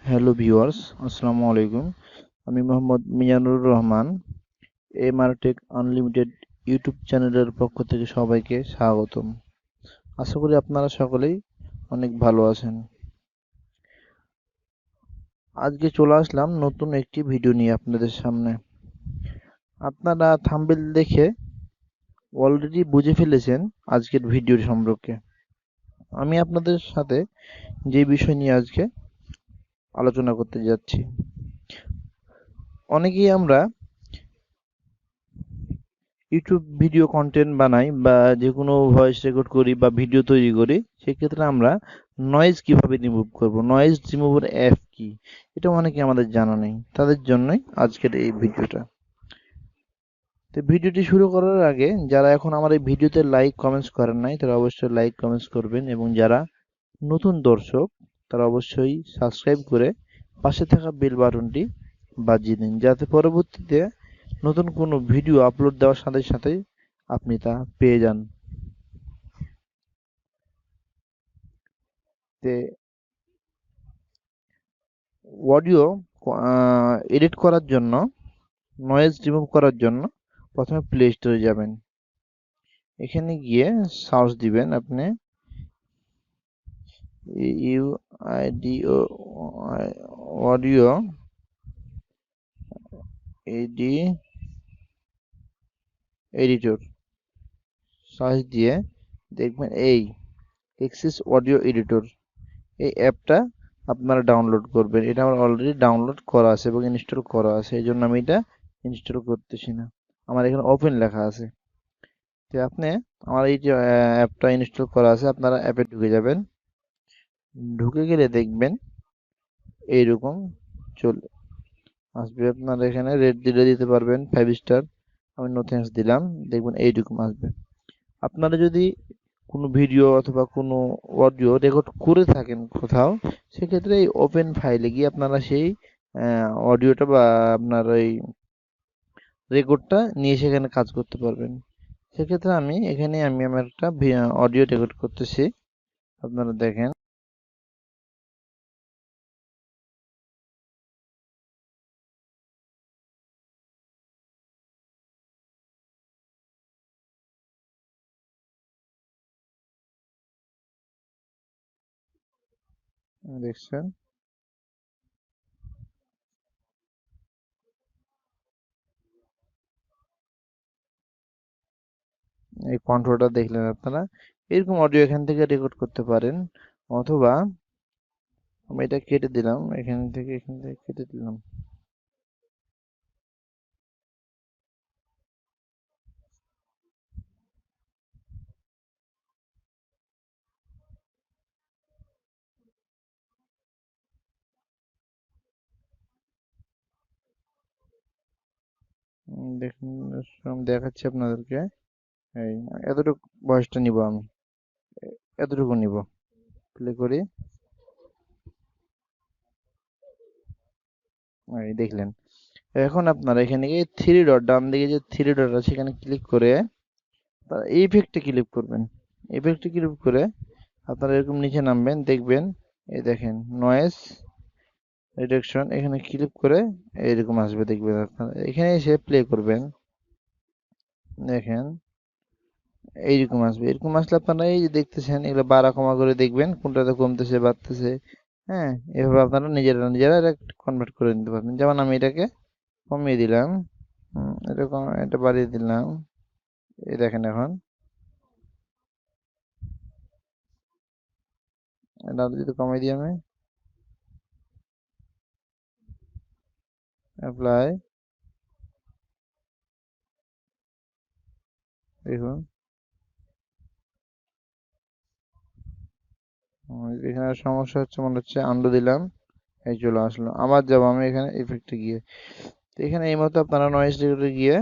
Hello viewers, আসসালামু আলাইকুম। আমি মোহাম্মদ মিজানুর রহমান। এমআরটেক আনলিমিটেড ইউটিউব চ্যানেলের পক্ষ থেকে সবাইকে স্বাগতম। আশা করি আপনারা সকলেই অনেক ভালো আছেন। আজকে চলে আসলাম নতুন একটি ভিডিও নিয়ে আপনাদের সামনে। আপনারা থাম্বনেল দেখে অলরেডি বুঝে ফেলেছেন আজকের ভিডিওর সম্পর্কে। আমি আপনাদের সাথে যে বিষয় নিয়ে আজকে আলোচনা করতে যাচ্ছি, অনেকেই আমরা ইউটিউব ভিডিও কন্টেন্ট বানাই বা যে কোনো ভয়েস রেকর্ড করি বা ভিডিও তৈরি করি, সেক্ষেত্রে আমরা নয়েজ কিভাবে রিমুভ করব, নয়েজ রিমুভার অ্যাপ কি, এটা অনেকে আমাদের জানা নেই। তাদের জন্যই আজকের এই ভিডিওটা। তো ভিডিওটি শুরু করার আগে যারা এখন আমার এই ভিডিওতে লাইক কমেন্টস করেন নাই, তারা অবশ্যই লাইক কমেন্টস করবেন, এবং যারা নতুন দর্শক তারা অবশ্যই সাবস্ক্রাইব করে পাশে থাকা বেল বাটনটি বাজিয়ে দিন, যাতে পরবর্তীতে নতুন কোনো ভিডিও আপলোড দেওয়ার সাথে সাথেই আপনি তা পেয়ে যান। তে অডিও এডিট করার জন্য, নয়েজ রিমুভ করার জন্য প্রথমে প্লে স্টোরে যাবেন। এখানে গিয়ে সার্চ দিবেন আপনি ইউআইডিও অডিও এডি এডিটর সার্চ দিয়ে দেখবেন এই এক্সিস অডিও এডিটর, এই অ্যাপটা আপনারা ডাউনলোড করবেন। এটা আমার অলরেডি ডাউনলোড করা আছে এবং ইনস্টল করা আছে, এই জন্য আমি এটা ইনস্টল করতেছি না। আমার এখানে ওপেন লেখা আছে। তো আপনি আমার এই যে অ্যাপটা ইনস্টল করা আছে, আপনারা অ্যাপে ঢুকে যাবেন। ঢুকে গেলে দেখবেন এইরকম চলে আসবে। আপনারা এখানে রেট দিলে দিতে পারবেন 5 স্টার, আমি নো থ্যাঙ্কস দিলাম। দেখবেন এইরকম আসবে। আপনারা যদি কোনো ভিডিও অথবা কোনো অডিও রেকর্ড করে থাকেন কোথাও, সেক্ষেত্রে এই ওপেন ফাইলে গিয়ে আপনারা সেই অডিওটা বা আপনার ওই রেকর্ডটা নিয়ে সেখানে কাজ করতে পারবেন। সেক্ষেত্রে আমি আমার একটা অডিও রেকর্ড করতেছি, আপনারা দেখেন। দেখছেন এই কন্ট্রোলটা দেখলেন আপনারা। এরকম অডিও এখান থেকে রেকর্ড করতে পারেন, অথবা আমি এটা কেটে দিলাম, এখান থেকে কেটে দিলাম। দেখুন, আমি দেখাচ্ছি আপনাদেরকে। এই এতটুকু ভয়েসটা নিব আমি, এতটুকু নিব। প্লে করি। এই দেখলেন। এখন আপনারা এখানে গিয়ে থ্রি ডট, ডান দিকে যে থ্রি ডট আছে সেখানে ক্লিক করে ইফেক্টে ক্লিক করবেন। ইফেক্টে ক্লিক করে আপনারা এরকম নিচে নামবেন, দেখবেন এই দেখেন নয়েজ রিডাকশন, এখানে ক্লিক করে এরকম আসবে। দেখবেন আপনারা এখানে এসে প্লে করবেন, দেখেন এইরকম আসবে। এরকম আসলে আপনারা এই যে দেখতেছেন, এগুলো বাড়া কমা করে দেখবেন কোনটাতে কমতেছে বাড়তেছে। হ্যাঁ, এভাবে আপনারা নিজেরা নিজেরা এটা কনভার্ট করে নিতে পারবেন। যেমন আমি এটাকে কমিয়ে দিলাম, এটা বাড়িয়ে দিলাম। এই দেখেন এখন এটা আরো যদি কমিয়ে দিই আমি, অ্যাপ্লাই, দেখুন এখানে সমস্যা হচ্ছে মনে হচ্ছে। আন্ডু দিলাম, এই চলে আসলো। আবার যাবো আমি এখানে ইফেক্টে গিয়ে। তো এখানে এই মতো আপনারা নয়েজ রেগুলেটরে গিয়ে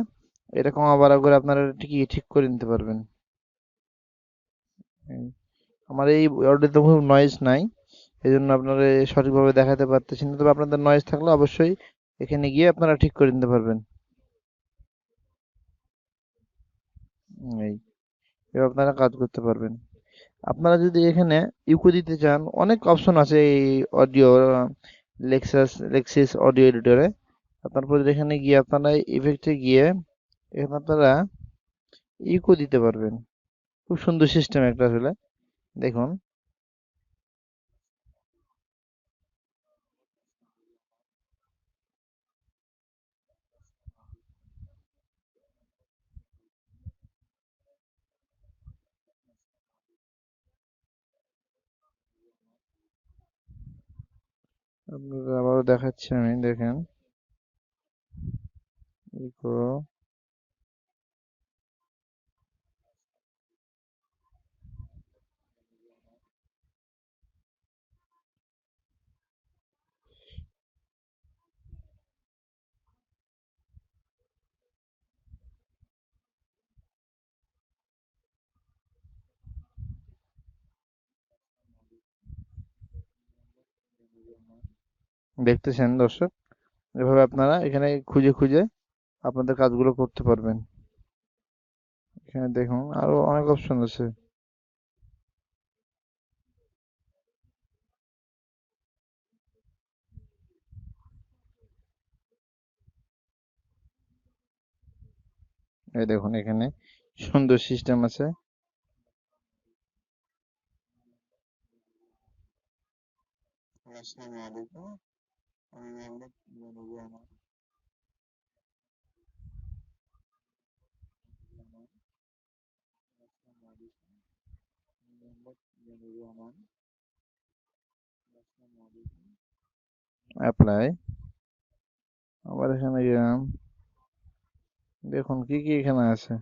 এটা কমা বাড়া করে আপনারা ঠিকই ঠিক করে নিতে পারবেন। এই, আমার এই অডিওতে কোনো নয়েজ নাই, এই জন্য আপনারা সঠিকভাবে দেখাতে পারতেছি না। তবে আপনাদের নয়েজ থাকলে অবশ্যই এখানে গিয়ে আপনারা ঠিক করে নিতে পারবেন। এই এভাবে আপনারা কাজ করতে পারবেন। আপনারা যদি এখানে ইকো দিতে চান, অনেক অপশন আছে এই অডিও লেক্সিস অডিও এডিটরে তারপর এখানে গিয়ে আপনারা ইফেক্টে গিয়ে এখানে আপনারা ইকো দিতে পারবেন। খুব সুন্দর সিস্টেম একটা আসলে দেখুন। আপনাদের আবারও দেখাচ্ছি আমি দেখেন ইকো দেখতেছেন দর্শক, এভাবে আপনারা এখানে খুঁজে খুঁজে আপনাদের কাজগুলো করতে পারবেন। এখানে দেখুন আরো অনেক অপশন আছে। এই দেখুন এখানে সুন্দর সিস্টেম আছে। অ্যাপ্লাই, আবার এখানে গেলাম, দেখুন কি কি এখানে আছে।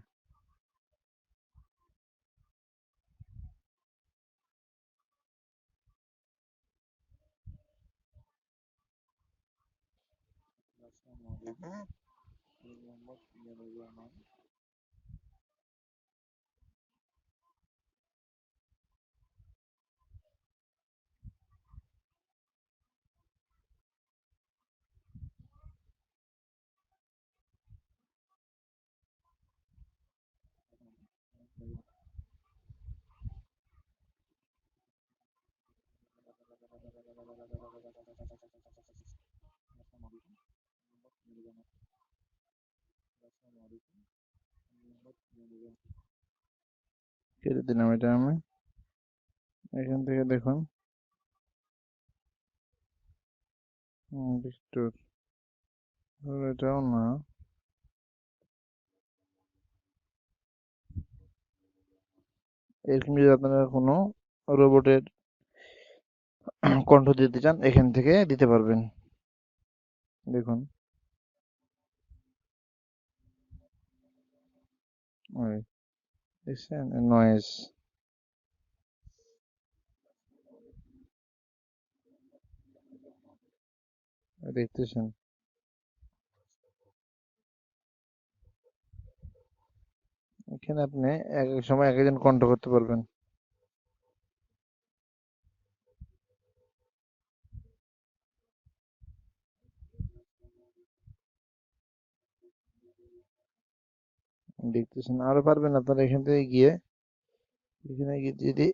কেটে দিলাম এটা আমি। এখান থেকে দেখুন বিস্টোর, এটাও না। এরকম যদি আপনারা কোনো রোবটের কণ্ঠ দিতে চান এখান থেকে দিতে পারবেন। দেখুন ওই দেখছেন নয়েজ, দেখতেছেন। এখানে আপনি এক এক সময় এক একজন কণ্ঠ করতে পারবেন। দেখতেছেন আরো পারবেন আপনারা এখান থেকে গিয়ে, এখানে গিয়ে যদি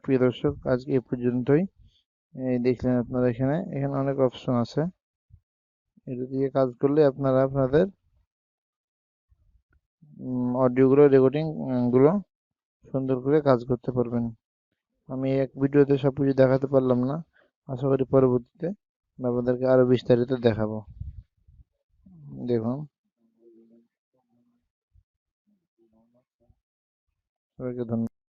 প্রিয় দর্শক আজকে এ পর্যন্তই। এই দেখলেন আপনারা এখানে এখানে অনেক অপশন আছে, এটা দিয়ে কাজ করলে আপনারা আপনাদের অডিও গুলো রেকর্ডিং গুলো সুন্দর করে কাজ করতে পারবেন। আমি এক ভিডিওতে সবকিছু দেখাতে পারলাম না, আশা করি পরবর্তীতে আমি আপনাদেরকে আরো বিস্তারিত দেখাবো। দেখুন, সবাইকে ধন্যবাদ।